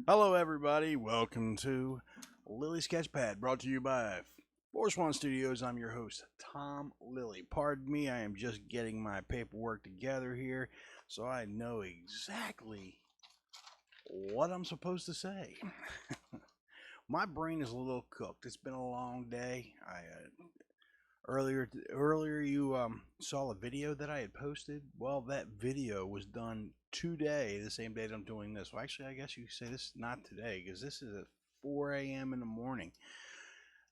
Hello, everybody. Welcome to Lilly Sketchpad, brought to you by Force One Studios. I'm your host, Tom Lilly. Pardon me, I am just getting my paperwork together here so I know exactly what I'm supposed to say. My brain is a little cooked. It's been a long day. Earlier you saw a video that I had posted. Well, that video was done today, the same day that I'm doing this. Well, actually, I guess you could say this is not today because this is at 4 a.m. in the morning.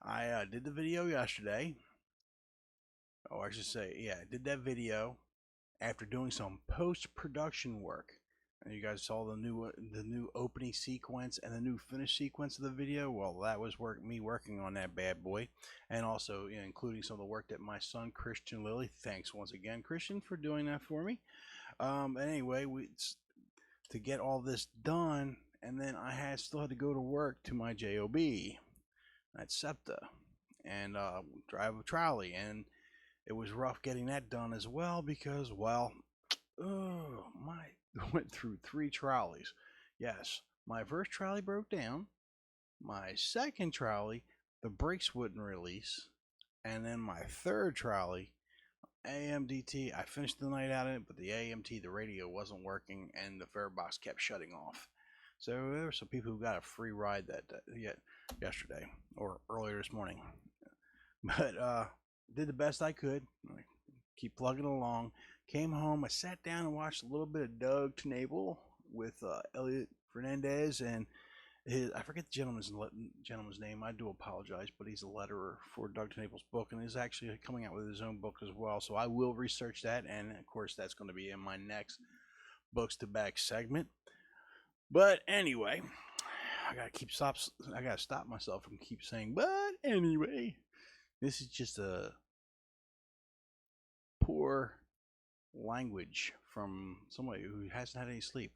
I did the video yesterday. Oh, I should say, yeah, I did that video after doing some post-production work. And you guys saw the new opening sequence and the new finish sequence of the video. Well, that was me working on that bad boy, and also including some of the work that my son Christian Lilly. Thanks once again, Christian, for doing that for me. Anyway, to get all this done, and then I still had to go to work to my job at SEPTA and drive a trolley, and it was rough getting that done as well because, well, went through 3 trolleys. Yes, my first trolley broke down. My second trolley, the brakes wouldn't release. And then my third trolley, AMDT, I finished the night out of it, but the AMT, the radio wasn't working, and the fare box kept shutting off. So there were some people who got a free ride yesterday, or earlier this morning. But did the best I could. Keep plugging along. Came home. I sat down and watched a little bit of Doug Tnabel with Elliot Fernandez and I forget the gentleman's name. I do apologize, but he's a letterer for Doug Tnabel's book, and he's actually coming out with his own book as well. So I will research that, and of course that's going to be in my next books to back segment. But anyway, I gotta stop myself from keep saying. But anyway, this is just a poor language from somebody who hasn't had any sleep.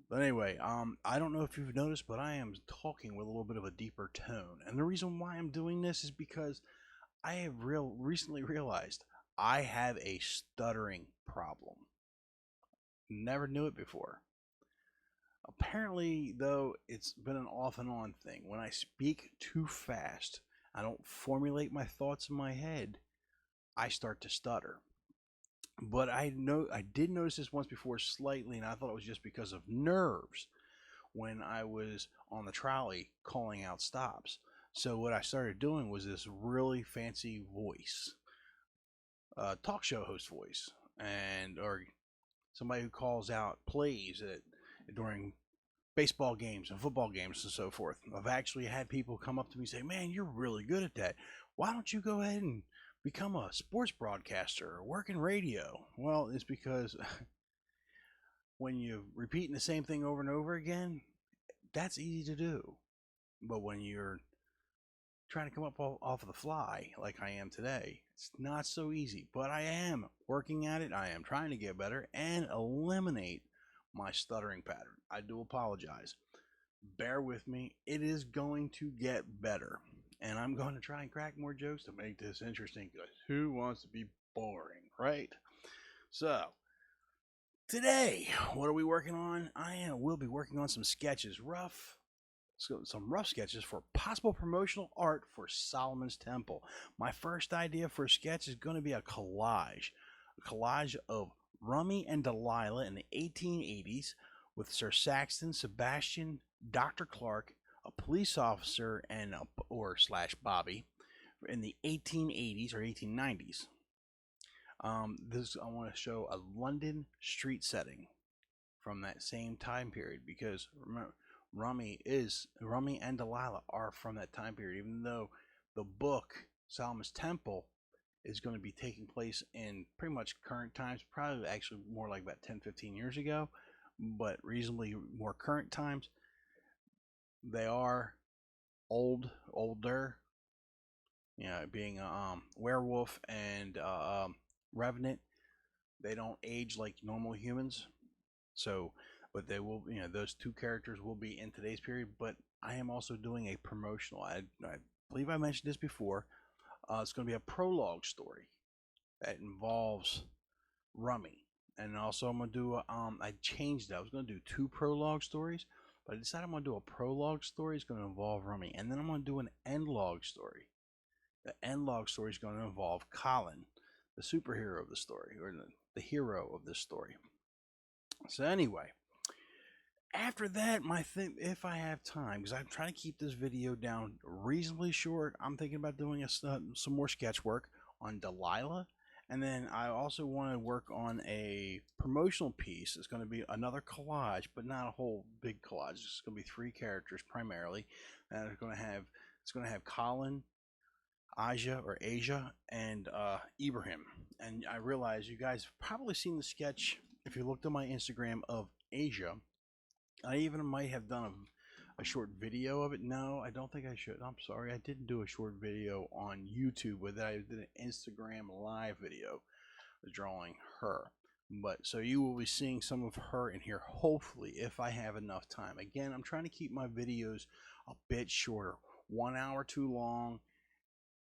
But anyway, I don't know if you've noticed, but I am talking with a little bit of a deeper tone. And the reason why I'm doing this is because I have recently realized I have a stuttering problem. Never knew it before. Apparently, though, it's been an off and on thing. When I speak too fast, I don't formulate my thoughts in my head, I start to stutter. But I did notice this once before slightly, and I thought it was just because of nerves when I was on the trolley calling out stops. So what I started doing was this really fancy voice, talk show host voice, or somebody who calls out plays during baseball games and football games and so forth. I've actually had people come up to me and say, "Man, you're really good at that. Why don't you go ahead and become a sports broadcaster or work in radio?" Well, it's because when you're repeating the same thing over and over again, that's easy to do. But when you're trying to come up off of the fly like I am today, it's not so easy. But I am working at it. I am trying to get better and eliminate my stuttering pattern. I do apologize. Bear with me. It is going to get better. And I'm going to try and crack more jokes to make this interesting, because who wants to be boring, right? So, today, what are we working on? We'll be working on some sketches, some rough sketches for possible promotional art for Solomon's Temple. My first idea for a sketch is going to be a collage of Rummy and Delilah in the 1880s with Sir Saxton, Sebastian, Dr. Clark, a police officer slash Bobby in the 1880s or 1890s. I want to show a London street setting from that same time period, because remember, Rummy and Delilah are from that time period, even though the book Solomon's Temple is going to be taking place in pretty much current times, probably actually more like about 10-15 years ago, but reasonably more current times. They are older, being a werewolf and revenant. They don't age like normal humans, so but they will, those two characters will be in today's period. But I am also doing a promotional. I believe I mentioned this before. It's going to be a prologue story that involves Rummy, and also I'm going to do I changed it. I was going to do 2 prologue stories, but I decided I'm going to do a prologue story. It's going to involve Rummy, and then I'm going to do an end log story. The end log story is going to involve Colin, the superhero of the story, or the hero of this story. So anyway, after that, my thing, if I have time, because I'm trying to keep this video down reasonably short, I'm thinking about doing some more sketch work on Delilah. And then I also want to work on a promotional piece. It's going to be another collage, but not a whole big collage. It's going to be 3 characters primarily. And it's going to have Colin, Asia, and Ibrahim. And I realize you guys have probably seen the sketch if you looked at my Instagram of Asia. I even might have done a short video of it. No, I don't think I should. I'm sorry, I didn't do a short video on YouTube, but I did an Instagram live video drawing her. But so you will be seeing some of her in here, hopefully, if I have enough time. Again, I'm trying to keep my videos a bit shorter. 1 hour too long.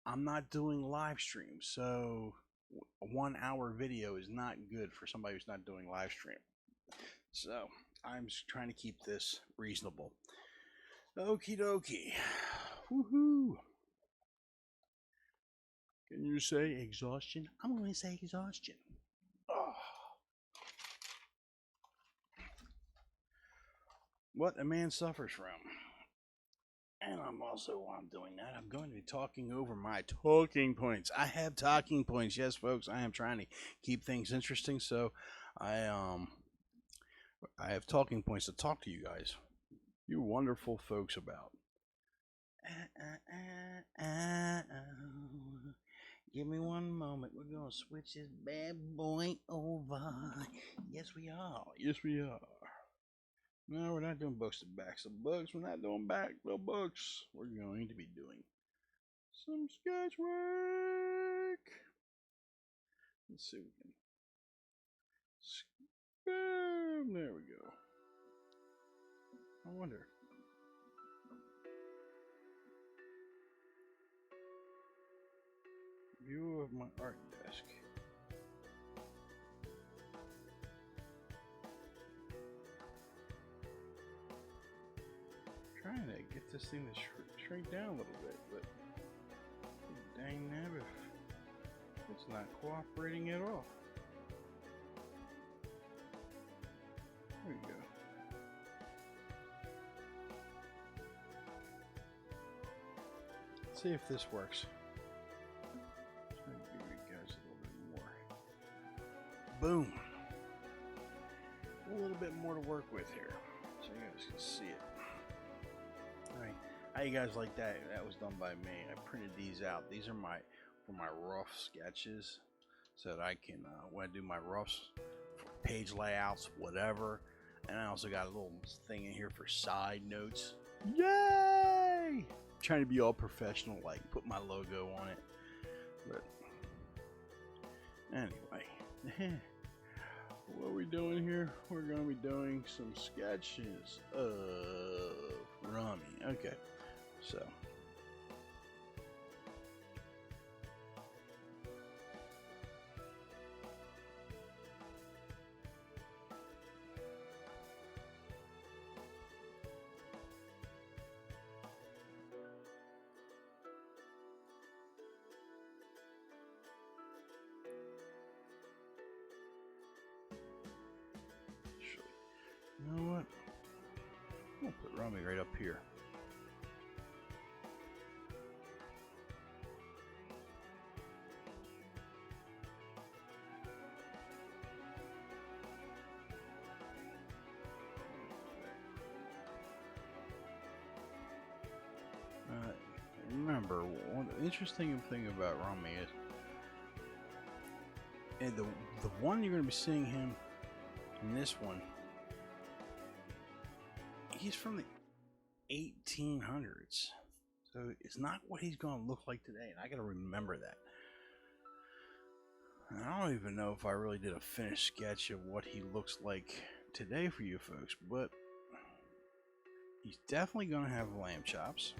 I'm not doing live streams, so a 1 hour video is not good for somebody who's not doing live stream. So I'm just trying to keep this reasonable. Okie dokie. Woohoo. Can you say exhaustion? I'm going to say exhaustion. Oh. What a man suffers from. And while I'm doing that, I'm going to be talking over my talking points. I have talking points. Yes, folks, I am trying to keep things interesting, so I have talking points to talk to you guys, you wonderful folks, about. Give me one moment. We're going to switch this bad boy over. Yes, we are. Yes, we are. No, we're not doing books to backs of books. We're not doing back the books. We're going to be doing some sketch work. Let's see if we can. There we go. I wonder. View of my art desk. Trying to get this thing to shrink down a little bit, but dang nabbit, it's not cooperating at all. There we go. Let's see if this works. Try to give you guys a little bit more. Boom. A little bit more to work with here, so you guys can see it. Alright, how you guys like that? That was done by me. I printed these out. These are for my rough sketches, so that I can, when I do my roughs, page layouts, whatever. And I also got a little thing in here for side notes. Yay! Trying to be all professional, like put my logo on it. But anyway, what are we doing here? We're going to be doing some sketches of Rummy. Okay, so you know what? I'm gonna put Rummy right up here. Remember, one interesting thing about Rummy is And the one you're going to be seeing him in this one, he's from the 1800s. So it's not what he's going to look like today, and I got to remember that. And I don't even know if I really did a finished sketch of what he looks like today for you folks, but he's definitely going to have lamb chops.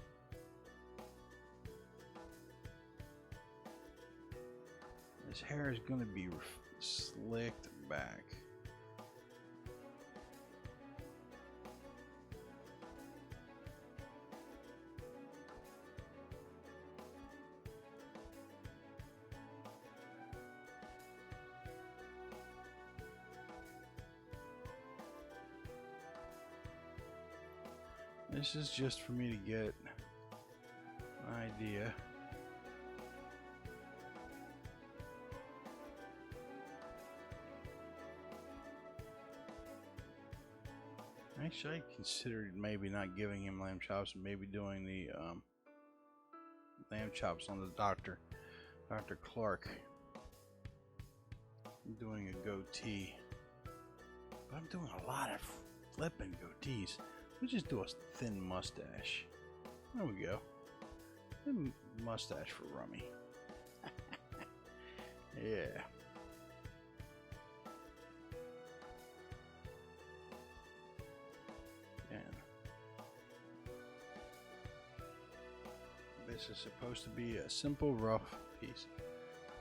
His hair is going to be slicked back. This is just for me to get an idea. Actually, I considered maybe not giving him lamb chops and maybe doing the lamb chops on the Dr. Clark. I'm doing a goatee. But I'm doing a lot of flipping goatees. We'll just do a thin mustache. There we go. Thin mustache for Rummy. Yeah. And this is supposed to be a simple, rough piece.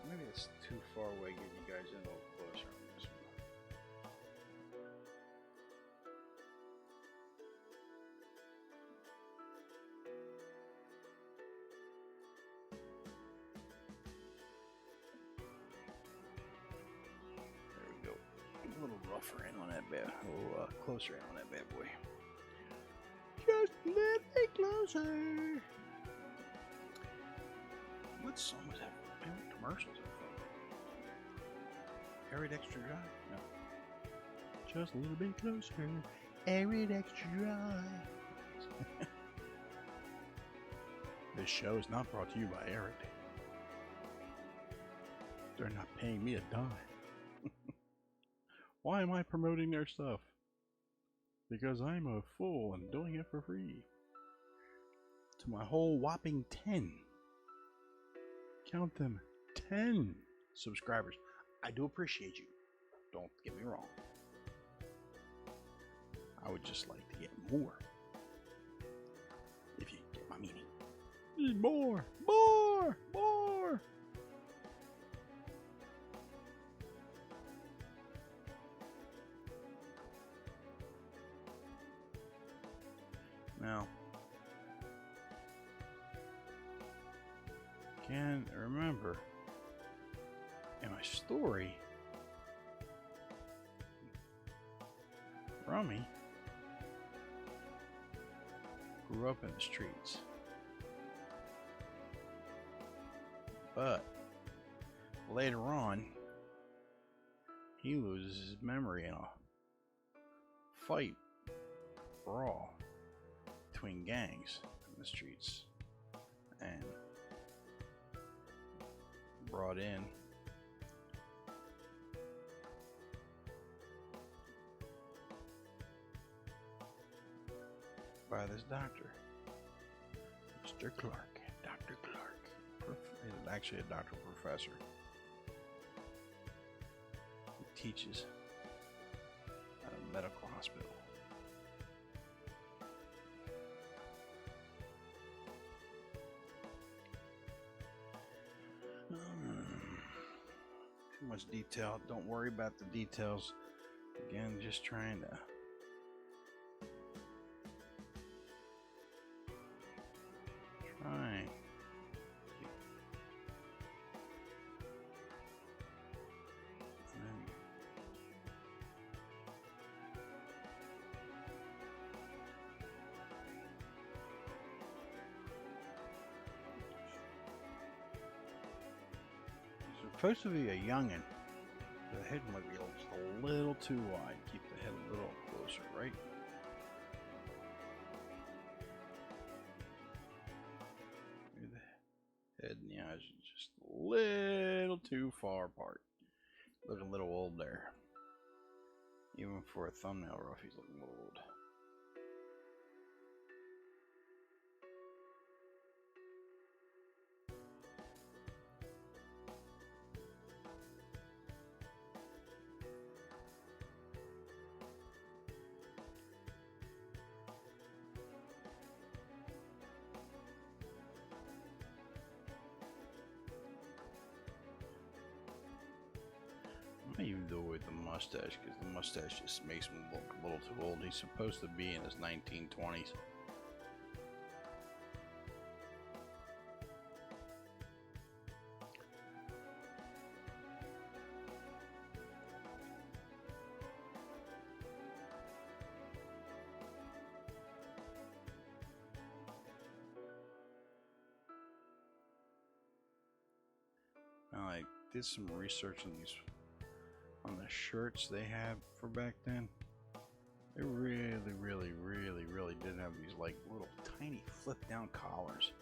Maybe it's too far away, getting you guys in a little closer on this one. Rougher in on that bad, a little closer in on that bad boy. Just a little bit closer. What song was that? What commercials are from? Arid Extra Dry? No. Just a little bit closer. Arid Extra Dry. This show is not brought to you by Arid. They're not paying me a dime. Why am I promoting their stuff? Because I'm a fool and doing it for free. To my whole whopping 10. Count them, 10 subscribers. I do appreciate you. Don't get me wrong. I would just like to get more. If you get my meaning. Need more, more, more. Now, can remember in my story, Rummy grew up in the streets, but later on, he loses his memory in a fight, brawl between gangs in the streets, and brought in by this doctor, Mr. Clark, Dr. Clark. He's actually a doctor professor. He teaches at a medical hospital. Too much detail. Don't worry about the details. Again, just trying to supposed to be a youngin'. The head might be just a little too wide. Keep the head a little closer, right? Maybe the head and the eyes are just a little too far apart. Looking a little old there. Even for a thumbnail rough, he's looking a little old. I might even do it with the mustache, because the mustache just makes him look a little too old. He's supposed to be in his 1920s. I did some research on these, on the shirts they had for back then. They really did have these like little tiny flip down collars.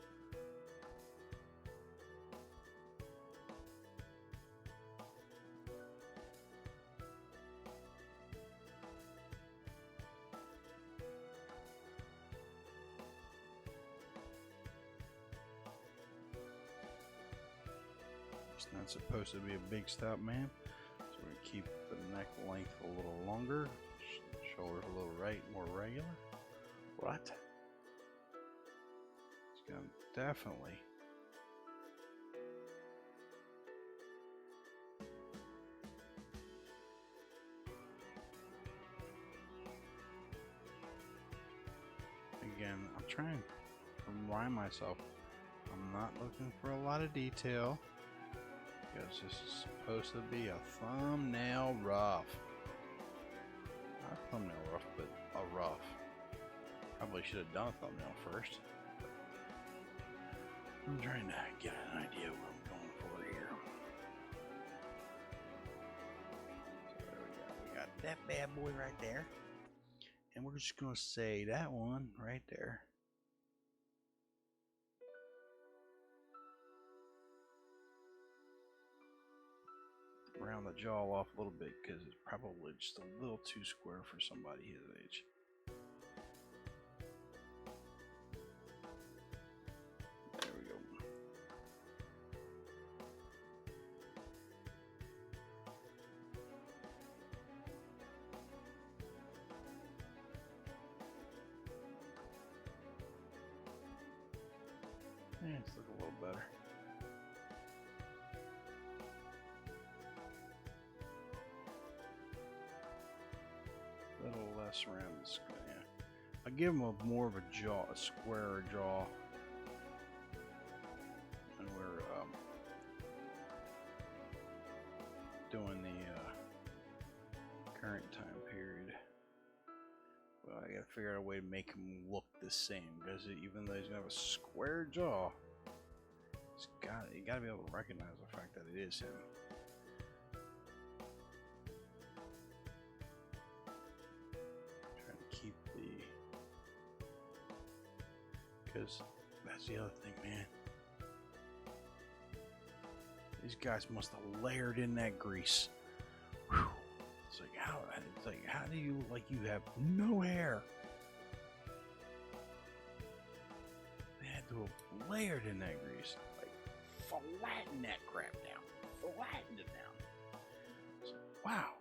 It's not supposed to be a big stop man, so we're gonna keep the neck length a little longer, shoulders a little more regular. What? It's gonna definitely. Again, I'm trying to remind myself I'm not looking for a lot of detail, because this is supposed to be a thumbnail rough. Not a thumbnail rough, but a rough. Probably should have done a thumbnail first. I'm trying to get an idea what I'm going for here. So there we go. We got that bad boy right there. And we're just going to say that one right there. Round the jaw off a little bit, because it's probably just a little too square for somebody his age. There we go. Yeah, it's looking a little better. A little less around the skin. Yeah. I give him more of a jaw, a squarer jaw. And we're doing the current time period. Well, I gotta figure out a way to make him look the same, because even though he's gonna have a square jaw, you gotta be able to recognize the fact that it is him. Trying to keep because that's the other thing, man. These guys must have layered in that grease. Whew. It's like how do you have no hair? They had to have layered in that grease. Flatten that crap down. Flatten it down. So, wow.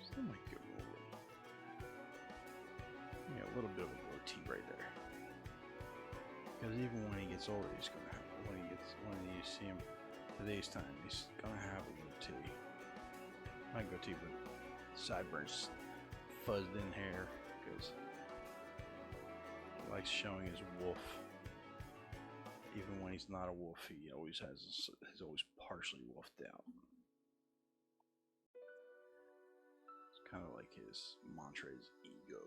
Still might give him a little bit of a goatee right there. Because even when he gets older, he's gonna have when you see him today's time, he's gonna have a goatee. Not goatee, but sideburns, fuzzed in hair, because he likes showing his wolf. Even when he's not a wolf, he's always partially wolfed out. It's kind of like his mantra is ego.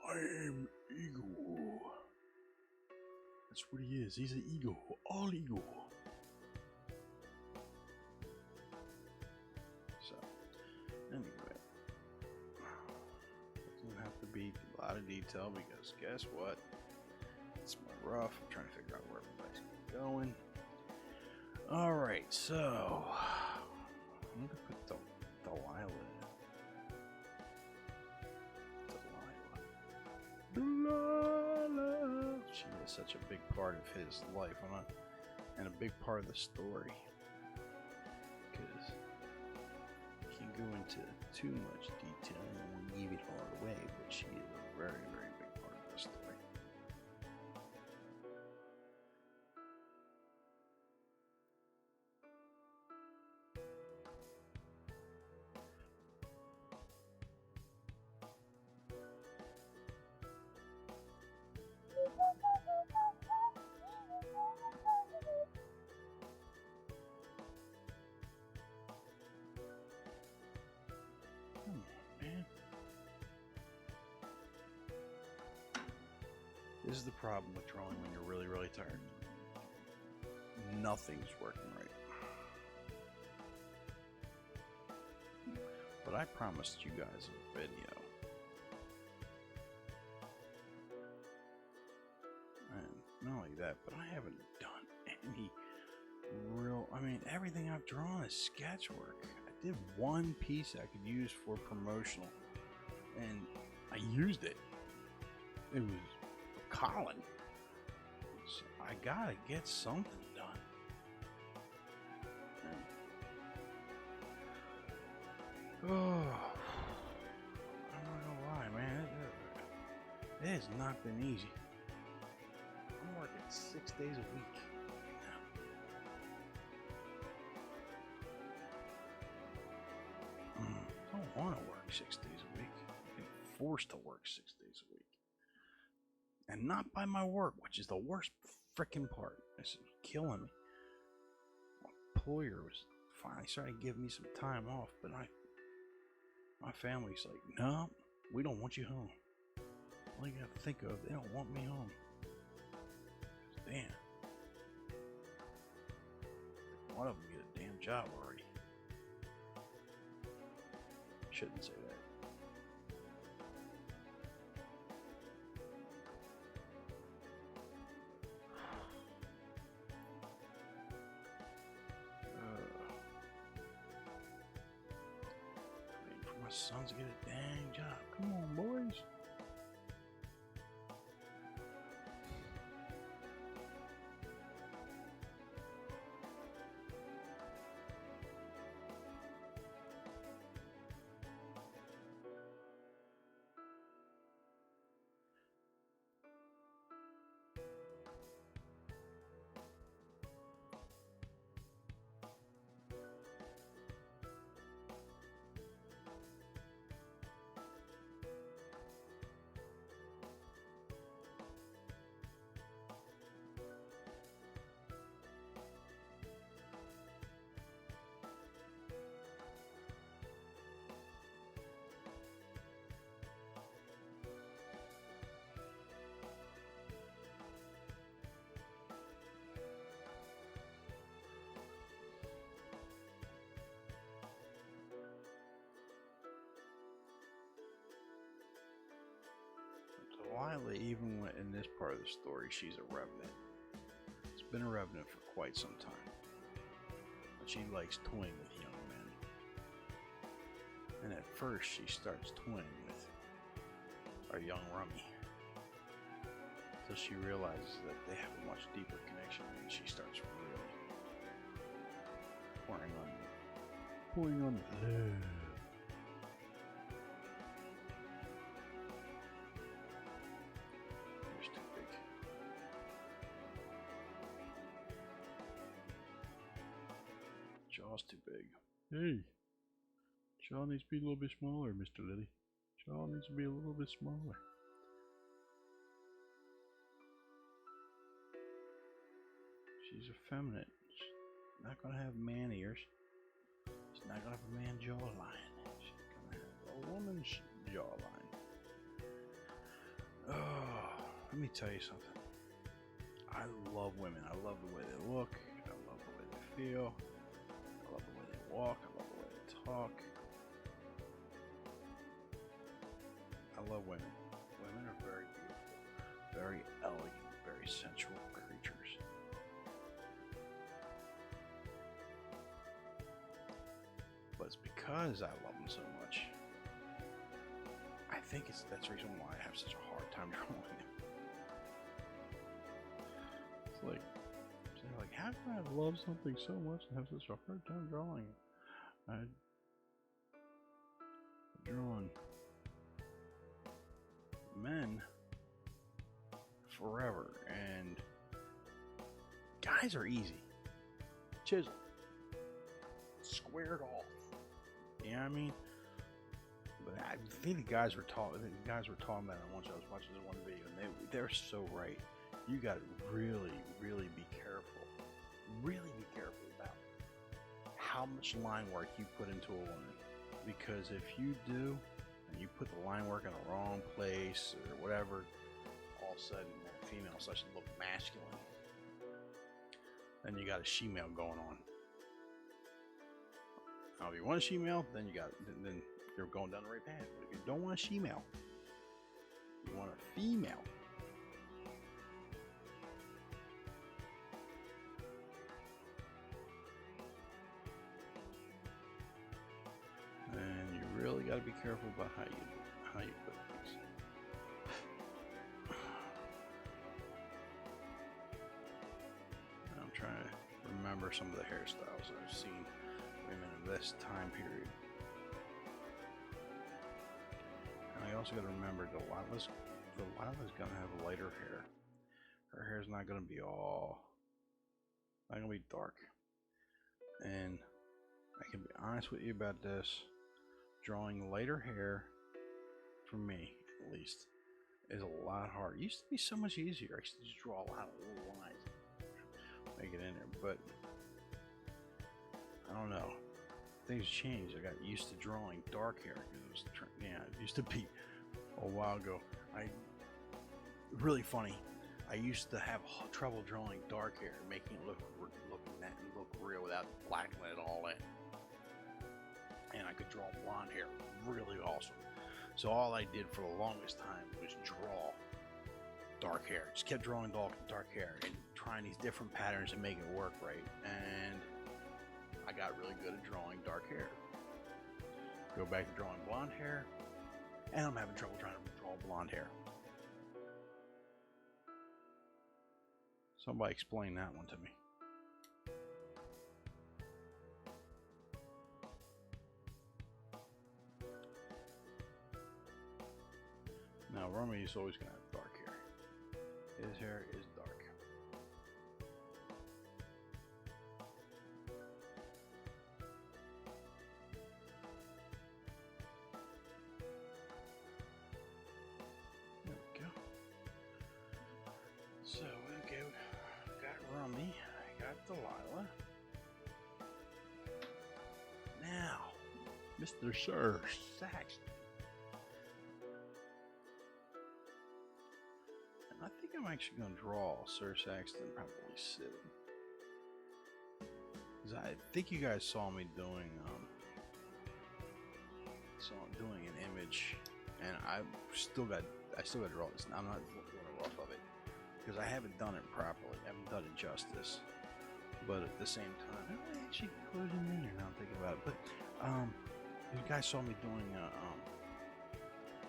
I am ego. That's what he is. He's an ego. All ego. detail because guess what? It's more rough. I'm trying to figure out where everybody's going. Alright, so I'm going to put Delilah. Delilah. She is such a big part of his life and a big part of the story. Because you can go into too much detail and leave it all away, but she is a very, very big part of the story. This is the problem with drawing when you're really, really tired. Nothing's working right. But I promised you guys a video. And not only that, but I haven't done any real... I mean, everything I've drawn is sketch work. I did one piece I could use for promotional. And I used it. It was Colin. So I gotta get something done. And, oh, I'm not gonna lie, man. It has not been easy. I'm working 6 days a week now. I don't want to work 6 days a week. I'm forced to work 6 days a week. And not by my work, which is the worst freaking part. This is killing me. My employer was finally starting to give me some time off, but my family's like, no, we don't want you home. All you gotta think of, they don't want me home. Damn. One of them get a damn job already. Shouldn't say that. Sons get a dang job. Come on, boys. Lilly, even in this part of the story, she's a revenant. She's been a revenant for quite some time. But she likes toying with young men. And at first, she starts toying with our young rummy. Until she realizes that they have a much deeper connection, and she starts really pouring on the love. Jaw's too big. Hey, jaw needs to be a little bit smaller, Mr. Lilly. Jaw needs to be a little bit smaller. She's effeminate. She's not gonna have man ears. She's not gonna have a man jawline. She's gonna have a woman's jawline. Oh, let me tell you something. I love women. I love the way they look. I love the way they feel. I love the way they walk. I love the way they talk. I love women. Women are very very elegant, very sensual creatures. But it's because I love them so much. I think that's the reason why I have such a hard time drawing them. It's like, how can I love something so much and have such a hard time drawing it? I've drawn men forever, and guys are easy. Chisel, squared off. You know what I mean? But I think the guys were talking about it once I was watching this one video, and they're so right. You got to really, really be careful. Really be careful about how much line work you put into a woman, because if you do, and you put the line work in the wrong place or whatever, all of a sudden that female starts to look masculine. Then you got a she-male going on. Now, if you want a she-male, then then you're going down the right path. But if you don't want a she-male, you want a female. And you really got to be careful about how you put things. I'm trying to remember some of the hairstyles I've seen women in this time period. And I also got to remember Delilah's gonna have lighter hair. Her hair's not gonna be not gonna be dark. And I can be honest with you about this. Drawing lighter hair, for me at least, is a lot harder. It used to be so much easier. I used to just draw a lot of little lines, make it in there. But I don't know. Things changed. I got used to drawing dark hair. It used to be a while ago. Really funny. I used to have trouble drawing dark hair, making it look real without blackening it all in. And I could draw blonde hair really awesome. So all I did for the longest time was draw dark hair. Just kept drawing dark hair and trying these different patterns and make it work right. And I got really good at drawing dark hair. Go back to drawing blonde hair, and I'm having trouble trying to draw blonde hair. Somebody explain that one to me. Now, Romeo is always going to have dark hair. His hair is dark. There we go. So, okay, got Rummy, I got Delilah. Now, Mr. Sir Saxton. I think I'm actually going to draw Sir Saxton probably sitting. Because I think you guys saw me doing an image, and I still got to draw this. I'm not doing a rough of it because I haven't done it properly. I haven't done it justice. But at the same time, I might actually put it in there now I'm thinking about it. But you guys saw me doing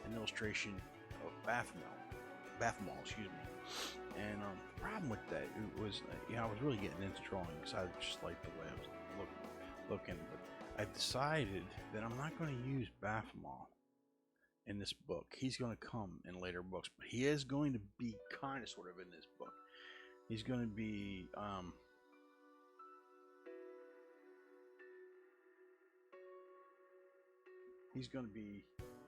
an illustration of Baphomet, excuse me. And the problem with that was, I was really getting into drawing because I just liked the way I was looking. But I decided that I'm not going to use Baphomet in this book. He's going to come in later books, but he is going to be kind of sort of in this book. He's going to be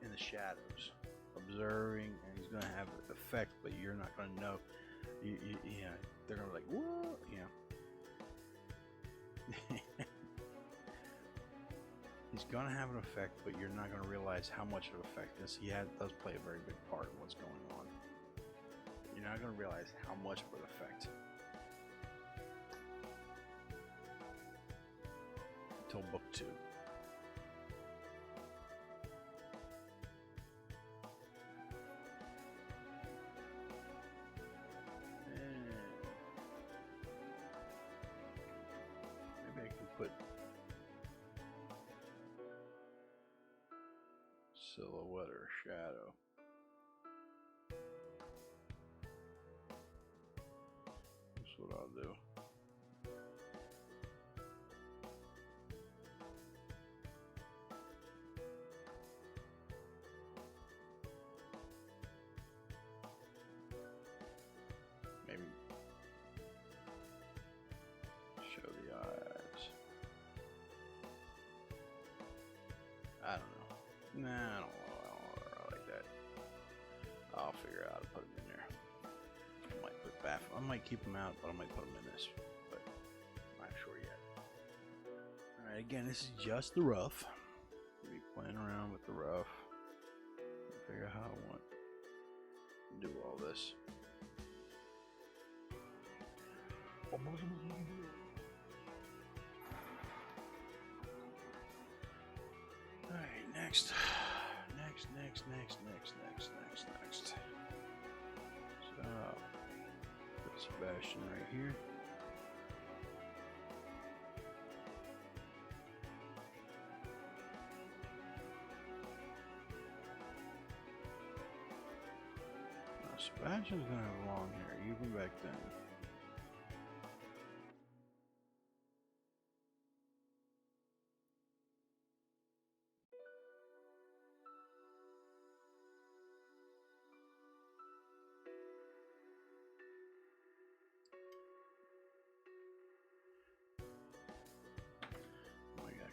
in the shadows, observing, and he's going to have an effect, but you're not going to know. They're going to be like, whoa, He's going to have an effect, but you're not going to realize how much of an effect this. He does play a very big part in what's going on. You're not going to realize how much of an effect until book 2. put silhouette or shadow. That's what I'll do. Maybe show the eyes. I don't know. Nah, I don't like that. I'll figure out how to put them in there. I might keep them out, but I might put them in this. But I'm not sure yet. Alright, again, this is just the rough. I'll be playing around with the rough. Figure out how I want to do all this. Alright, next. So, put Sebastian right here. Now, Sebastian's gonna have long hair, even back then.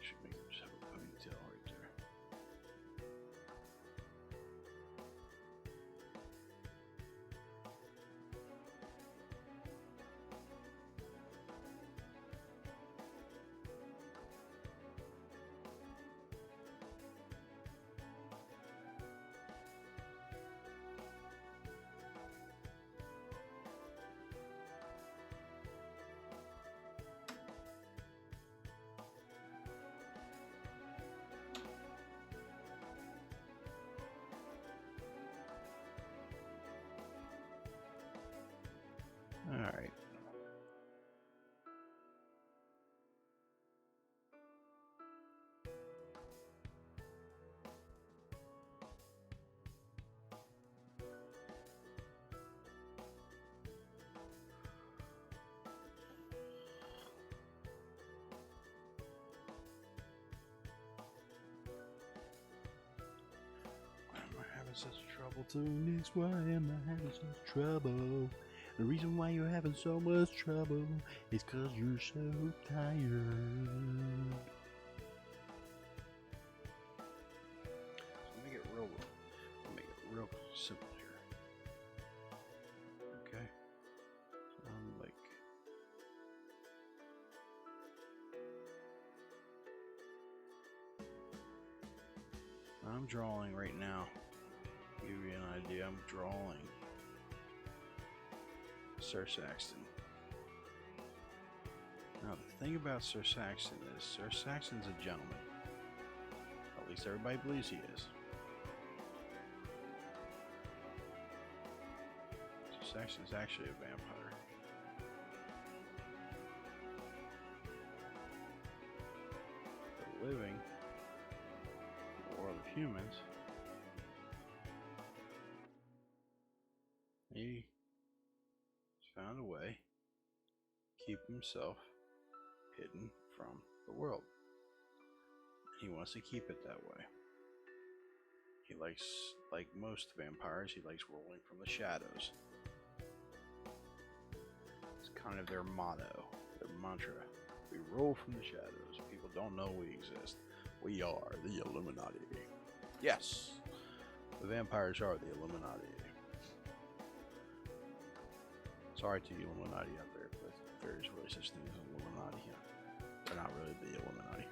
Should make him just have a ponytail right there. All right. Why am I having such trouble doing this? Why am I having such trouble? The reason why you're having so much trouble is because you're so tired. So make it real simple here. Okay. I'm drawing right now. To give you an idea, I'm drawing Sir Saxon. Now the thing about Sir Saxon is Sir Saxon's a gentleman. At least everybody believes he is. Sir Saxon is actually a vampire. But living in the world of humans, he found a way to keep himself hidden from the world. He wants to keep it that way. He likes, like most vampires, he likes rolling from the shadows. It's kind of their motto, their mantra. We roll from the shadows. People don't know we exist. We are the Illuminati. Yes, the vampires are the Illuminati. Sorry to the Illuminati out there, but there is really such thing as Illuminati. They're not really the Illuminati.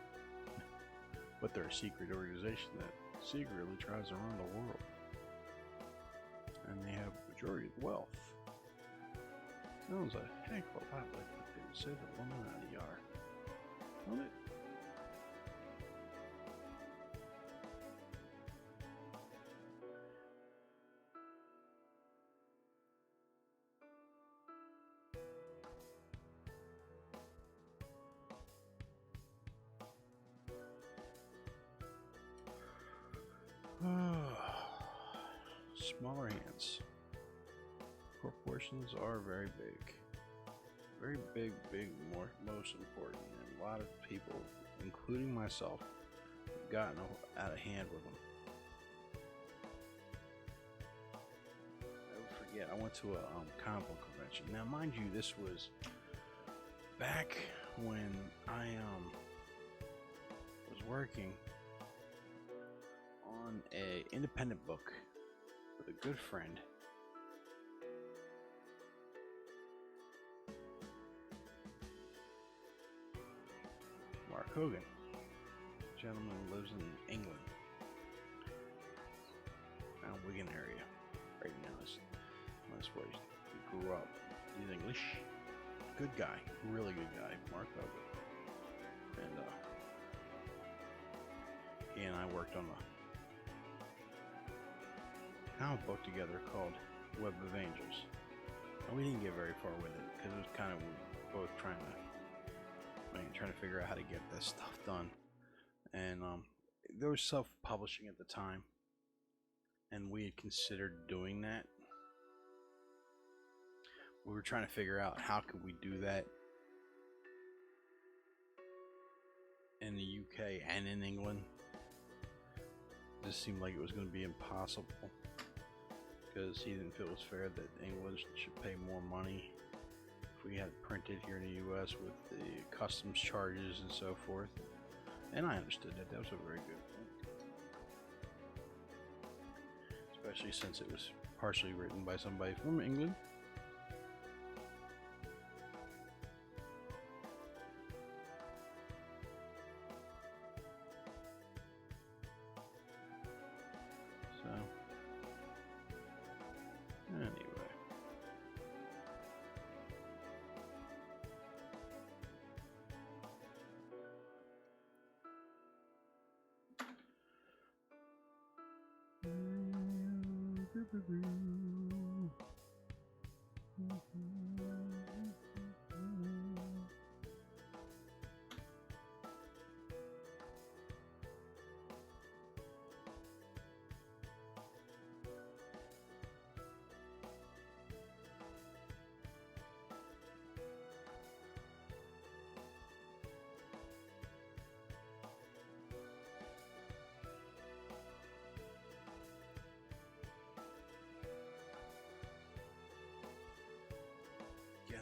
But they're a secret organization that secretly tries to run the world. And they have the majority of the wealth. Sounds a heck of a lot like what they say the Illuminati are. Don't it? smaller hands. Proportions are very big. Very big, most important. And a lot of people, including myself, have gotten out of hand with them. Never forget, I went to a comic book convention. Now, mind you, this was back when I was working on a independent book with a good friend. Mark Hogan, gentleman who lives in England, around Wigan area. Right now, that's where he grew up. He's English, good guy, really good guy, Mark Hogan. And he and I worked on a comic book together called Web of Angels. And we didn't get very far with it because it was kind of both trying to figure out how to get this stuff done. And there was self-publishing at the time, and we had considered doing that. We were trying to figure out how could we do that in the UK and in England. It just seemed like it was going to be impossible because he didn't feel it was fair that England should pay more money if we had it printed here in the US with the customs charges and so forth. And I understood that. That was a very good point. Especially since it was partially written by somebody from England. So, anyway.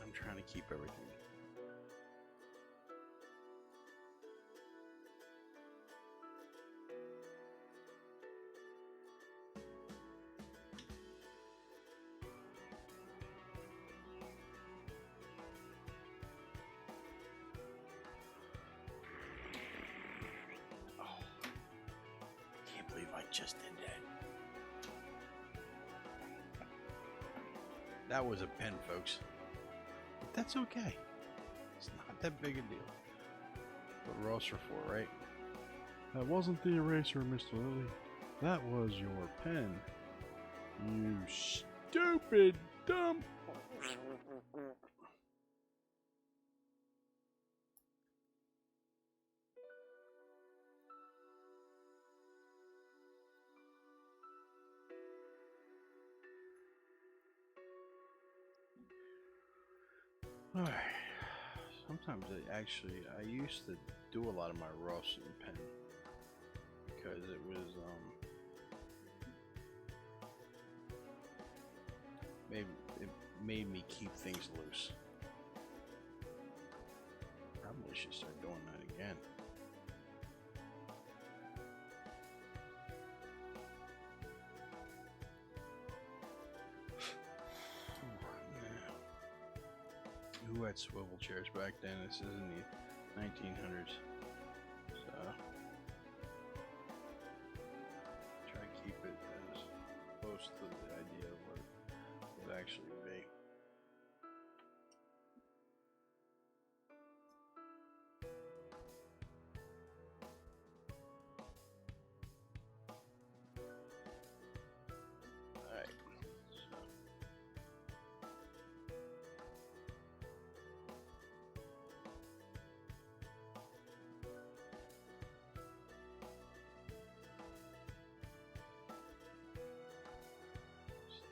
I'm trying to keep everything. Oh, I can't believe I just did that. That was a pen, folks. But that's okay. It's not that big a deal. What Ross are for, right? That wasn't the eraser, Mr. Lilly. That was your pen. You stupid, dumb. Alright. Sometimes I used to do a lot of my Rawson pen because it was it made me keep things loose. Probably should start doing that again. Who had swivel chairs back then? This is in the 1900s. So try to keep it as close to the idea of what it would actually be.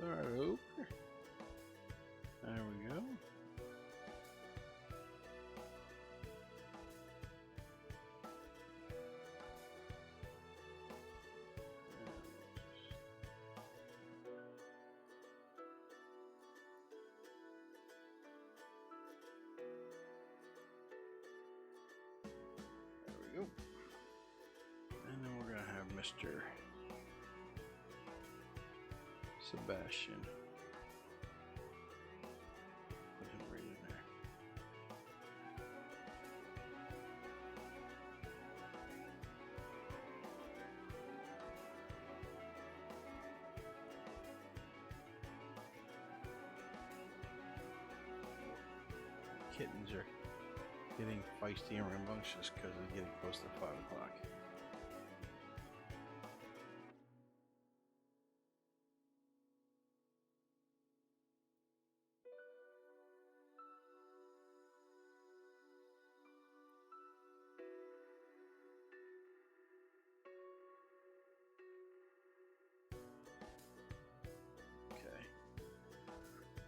start over. There we go. There we go. And then we're gonna have Mr. Sebastian. Put him right in there. Kittens are getting feisty and rambunctious because it's getting close to 5 o'clock.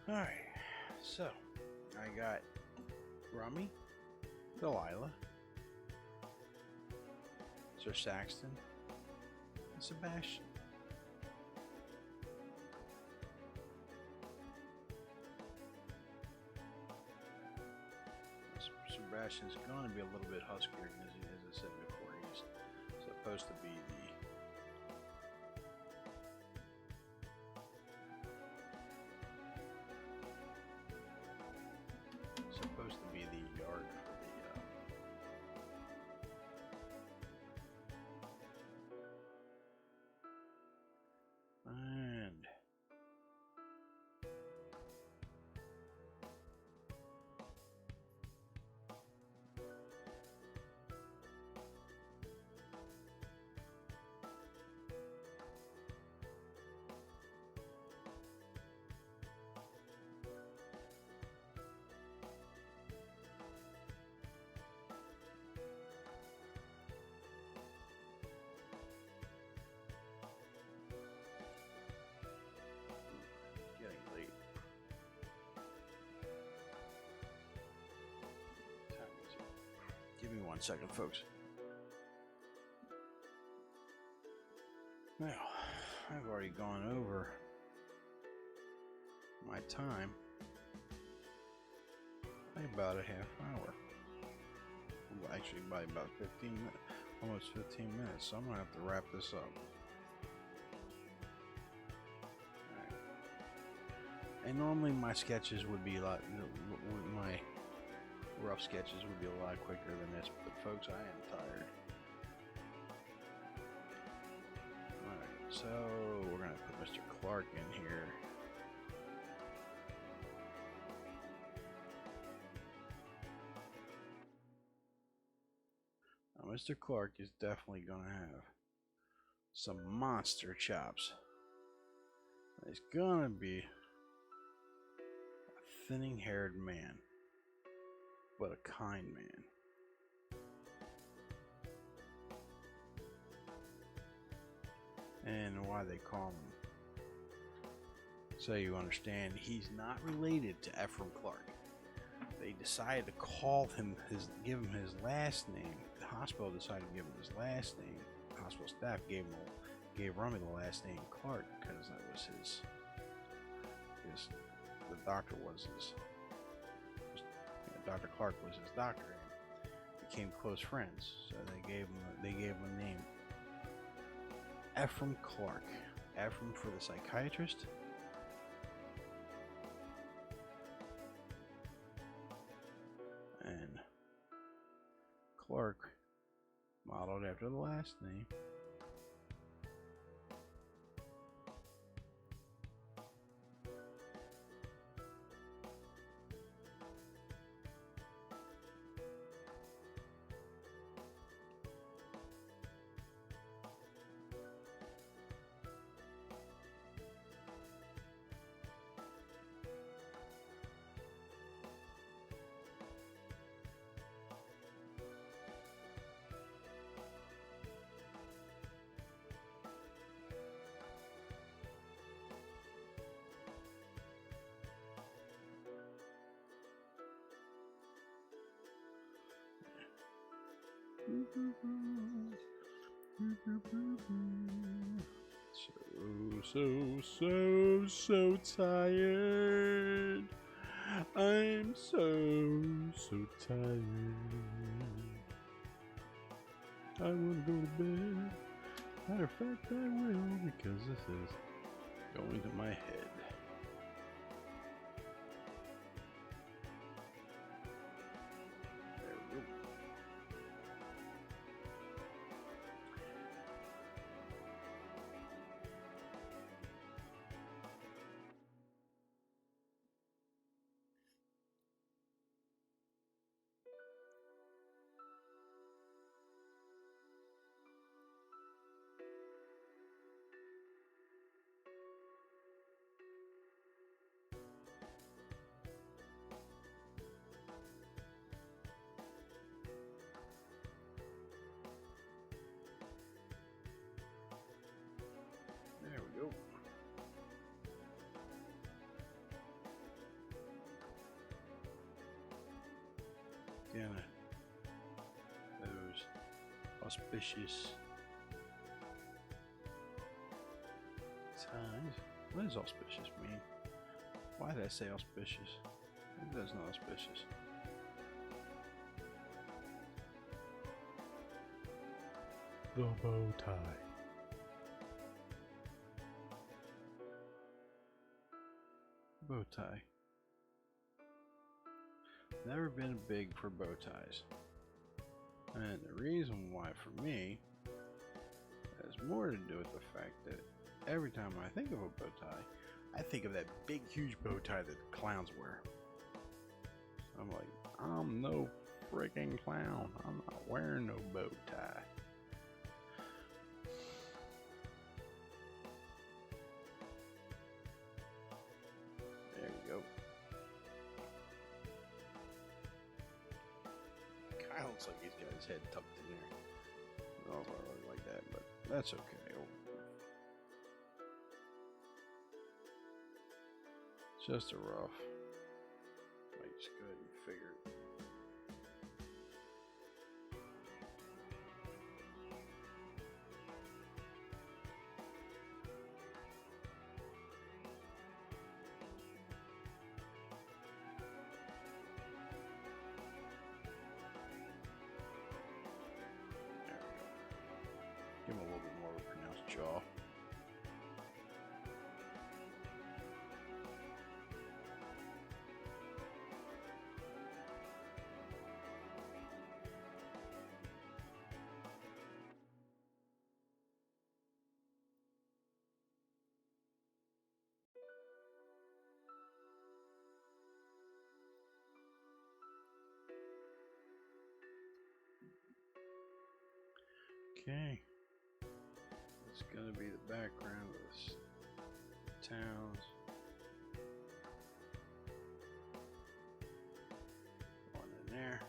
Alright, so I got Rummy, Delilah, Sir Saxton, and Sebastian. Sebastian's going to be a little bit huskier, as I said before. He's supposed to be the yard for the and give me 1 second, folks. Now, I've already gone over my time by about a half hour. Well, actually, by about 15 minutes, almost 15 minutes. So I'm gonna have to wrap this up. Alright. And normally my sketches would be a lot, my rough sketches would be a lot quicker than this, but folks, I am tired. Alright, so we're gonna put Mr. Clark in here. Now, Mr. Clark is definitely gonna have some monster chops. He's gonna be a thinning haired man, but a kind man. And why they call him, so you understand, he's not related to Ephraim Clark. They decided to call him give him his last name. The hospital decided to give him his last name. The hospital staff gave Rummy the last name Clark because that was his the doctor was his. Dr. Clark was his doctor, and became close friends. So they gave him a name, Ephraim Clark. Ephraim for the psychiatrist, and Clark modeled after the last name. So tired. I'm so tired. I want to go to bed. Matter of fact, I will, because this is going to my head. There we go. There we go. Again, those auspicious times. What does auspicious mean? Why did I say auspicious? It does not auspicious. The bow tie. Bow tie. Never been big for bow ties. And the reason why for me has more to do with the fact that every time I think of a bow tie, I think of that big huge bow tie that clowns wear. So I'm like, I'm no freaking clown. I'm not wearing no bow tie. There you go. Kind of looks like he's got his head tucked in there. I don't really like that, but that's okay. Just a rough. Might just go ahead and figure it. There we go. Give him a little bit more of a pronounced jaw. Okay, it's gonna be the background of this towns. One in there.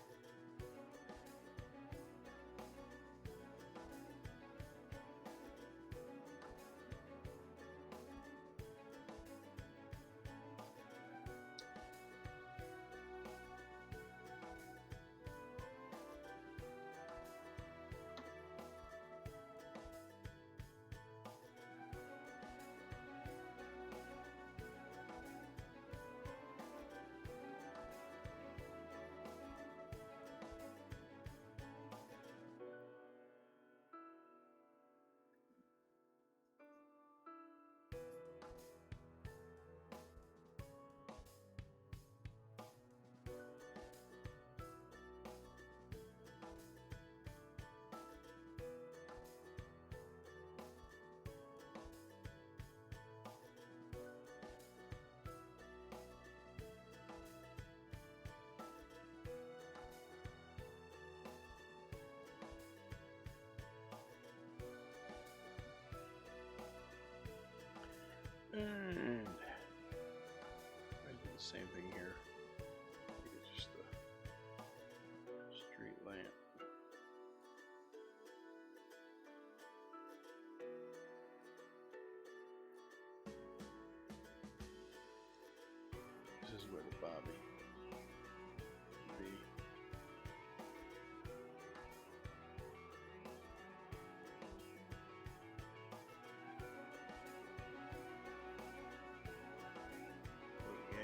And I do the same thing here. I think it's just a street lamp. This is where the Bobby would be.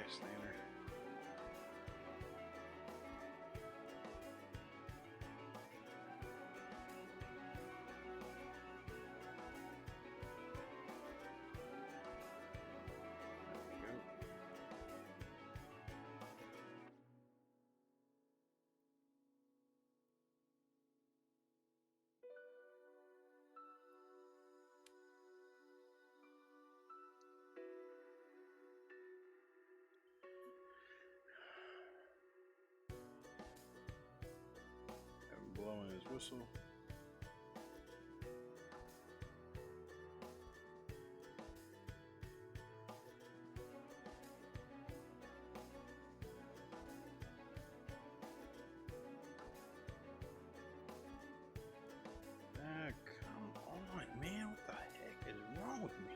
bystander. Blowing his whistle. Ah, come on, man. What the heck is wrong with me?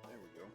There we go.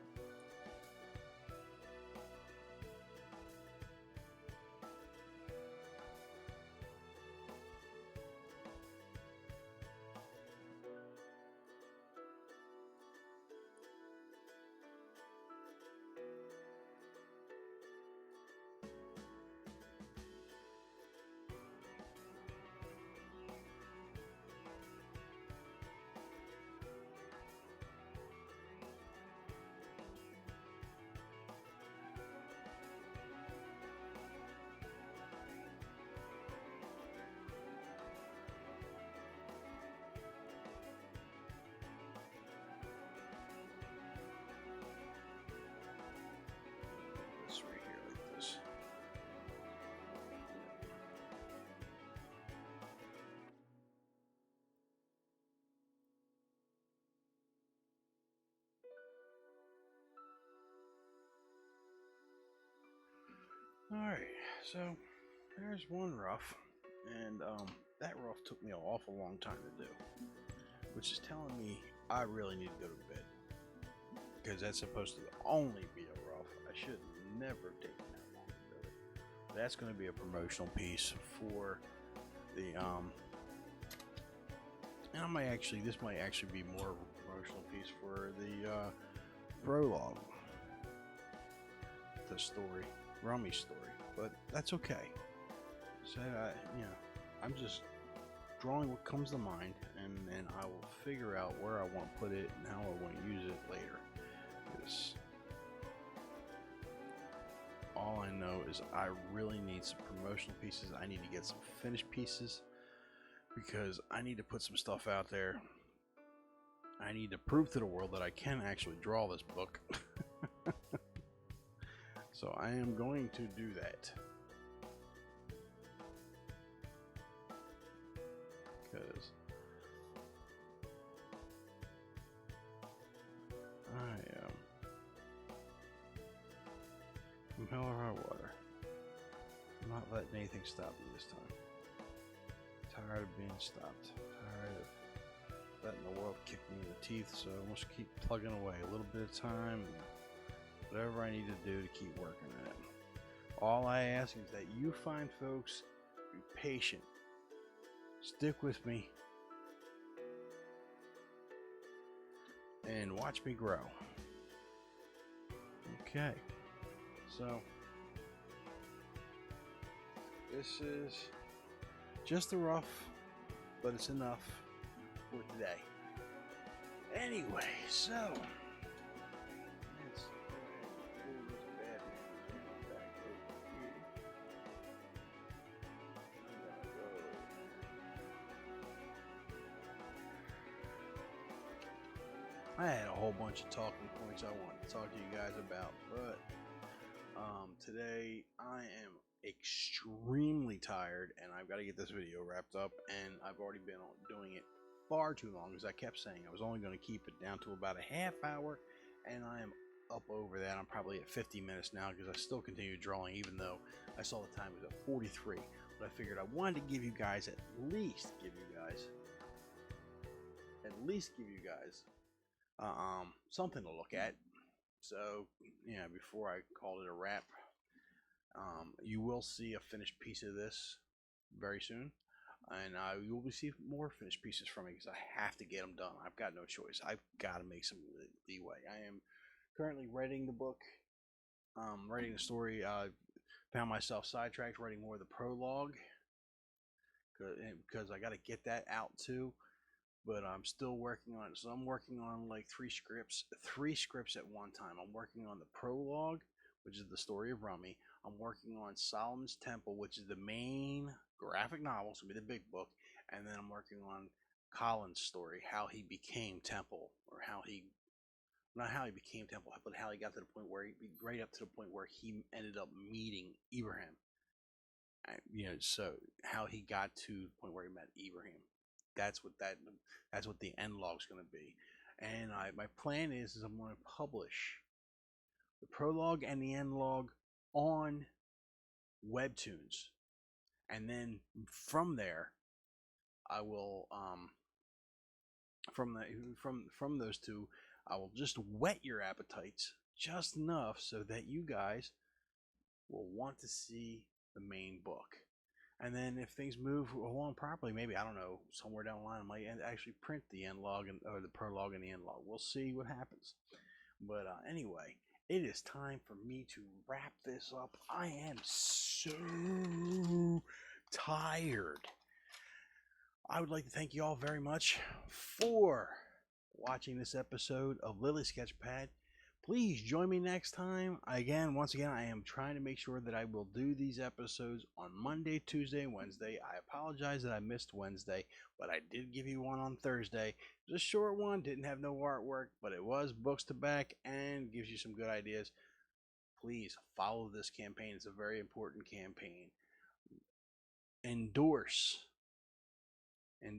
This right here, like this. Alright, so there's one rough, and that rough took me an awful long time to do, which is telling me I really need to go to bed, because that's supposed to only be a rough. I should never take that long to do it. That's going to be a promotional piece for the and I might actually, this might actually be more of a promotional piece for the Prologue, the story, Rummy story, but that's okay. So you know, I'm just drawing what comes to mind, and I will figure out where I want to put it and how I want to use it later. Because all I know is I really need some promotional pieces. I need to get some finished pieces, because I need to put some stuff out there. I need to prove to the world that I can actually draw this book. So I am going to do that. Because I am from hell or high water. I'm not letting anything stop me this time. Tired of being stopped. Tired of letting the world kick me in the teeth. So I must keep plugging away a little bit of time. And whatever I need to do to keep working at it. All I ask is that you fine folks be patient. Stick with me. And watch me grow. Okay. So this is just a rough, but it's enough for today. Anyway, so let's go ahead and pull this bad man back over here. I'm gonna go I had a whole bunch of talking points I wanted to talk to you guys about, but today I am extremely tired and I've got to get this video wrapped up, and I've already been doing it far too long, as I kept saying I was only going to keep it down to about a half hour, and I am up over that. I'm probably at 50 minutes now because I still continue drawing, even though I saw the time was at 43. But I figured I wanted to give you guys at least give you guys something to look at. So yeah, before I call it a wrap, you will see a finished piece of this very soon, and you will receive more finished pieces from me because I have to get them done. I've got no choice. I've got to make some leeway. I am currently writing the book, writing the story. Found myself sidetracked writing more of the prologue because I got to get that out too. But I'm still working on it. So I'm working on like three scripts at one time. I'm working on the prologue, which is the story of Rummy. I'm working on Solomon's Temple, which is the main graphic novel, so it'll be the big book. And then I'm working on Colin's story, how he became Temple, or not how he became Temple, but how he got to the point where right up to the point where he ended up meeting Ibrahim. So how he got to the point where he met Ibrahim. That's what the end log's going to be. And my plan is I'm going to publish the prologue and the end log on Webtoons, and then from there I will from those two I will just whet your appetites just enough so that you guys will want to see the main book. And then if things move along properly, maybe, I don't know, somewhere down the line I might actually print the end log or the prologue and the end log. We'll see what happens. But anyway, it is time for me to wrap this up. I am so tired. I would like to thank you all very much for watching this episode of Lilly Sketchpad. Please join me next time. Once again, I am trying to make sure that I will do these episodes on Monday, Tuesday, and Wednesday. I apologize that I missed Wednesday, but I did give you one on Thursday. It was a short one, didn't have no artwork, but it was books to back and gives you some good ideas. Please follow this campaign. It's a very important campaign.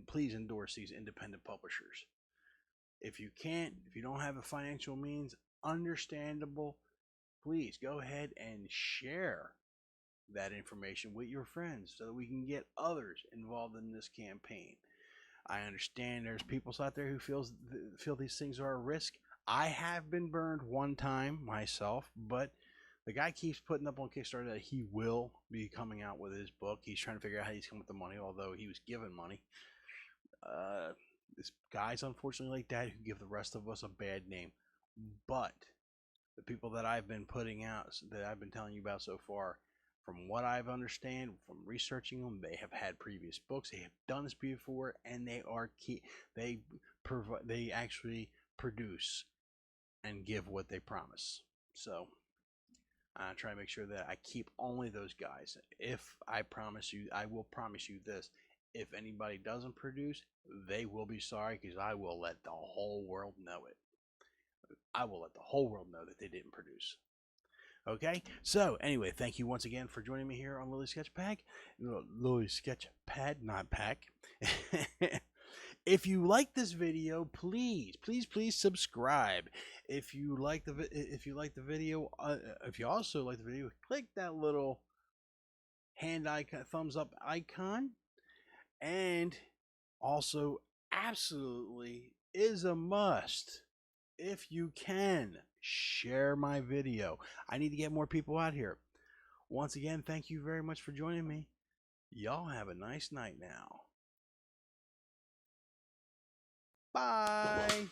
Please endorse these independent publishers. If you don't have the financial means, understandable, please go ahead and share that information with your friends so that we can get others involved in this campaign. I understand there's people out there who feel these things are a risk. I have been burned one time myself, but the guy keeps putting up on Kickstarter that he will be coming out with his book. He's trying to figure out how he's coming with the money, although he was given money. This guys, unfortunately, like that, who give the rest of us a bad name. But the people that I've been putting out, that I've been telling you about so far, from what I've understand from researching them, they have had previous books, they have done this before, and they actually produce and give what they promise. So I try to make sure that I keep only those guys. If I promise you, I will promise you this: if anybody doesn't produce, they will be sorry, because I will let the whole world know it. I will let the whole world know that they didn't produce. Okay? So, anyway, thank you once again for joining me here on Lilly Sketchpad. Lilly Sketchpad, not pack. If you like this video, please subscribe. If you also like the video, click that little hand icon, thumbs up icon. And also, absolutely is a must, if you can, share my video. I need to get more people out here. Once again, thank you very much for joining me. Y'all have a nice night now. Bye.